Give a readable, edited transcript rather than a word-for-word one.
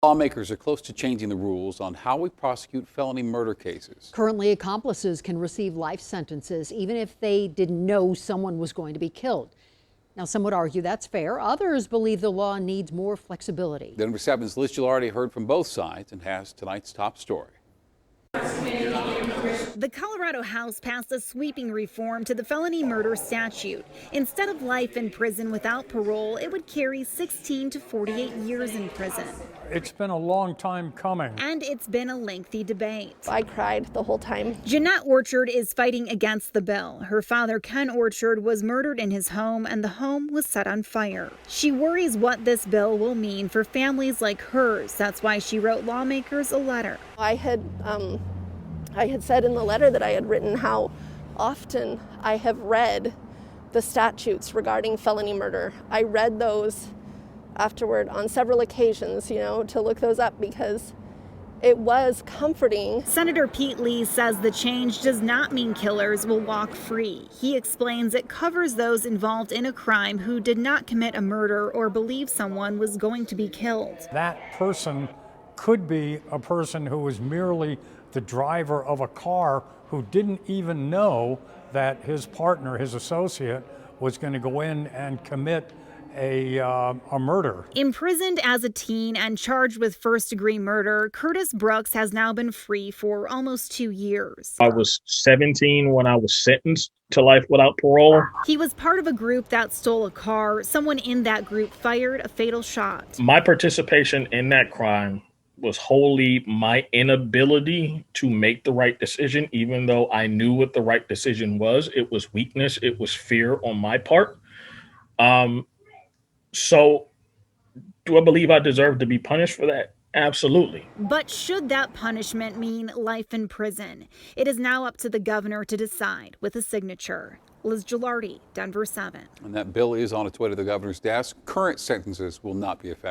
Lawmakers are close to changing the rules on how we prosecute felony murder cases. Currently, accomplices can receive life sentences even if they didn't know someone was going to be killed. Now, some would argue that's fair. Others believe the law needs more flexibility. Denver 7's Liz Gilardi heard from both sides and has tonight's top story. The Colorado House passed a sweeping reform to the felony murder statute. Instead of life in prison without parole, it would carry 16 to 48 years in prison. It's been a long time coming. And it's been a lengthy debate. I cried the whole time. Jeanette Orchard is fighting against the bill. Her father, Ken Orchard, was murdered in his home and the home was set on fire. She worries what this bill will mean for families like hers. That's why she wrote lawmakers a letter. I had said in the letter that I had written how often I have read the statutes regarding felony murder. I read those afterward on several occasions, to look those up because it was comforting. Senator Pete Lee says the change does not mean killers will walk free. He explains it covers those involved in a crime who did not commit a murder or believe someone was going to be killed. That person could be a person who was merely the driver of a car who didn't even know that his partner, his associate, was going to go in and commit a murder. Imprisoned as a teen and charged with first-degree murder, Curtis Brooks has now been free for almost 2 years. I was 17 when I was sentenced to life without parole. He was part of a group that stole a car. Someone in that group fired a fatal shot. My participation in that crime was wholly my inability to make the right decision, even though I knew what the right decision was. It was weakness. It was fear on my part. So do I believe I deserve to be punished for that? Absolutely. But should that punishment mean life in prison? It is now up to the governor to decide with a signature. Liz Gilardi, Denver 7. And that bill is on its way to the governor's desk. Current sentences will not be affected.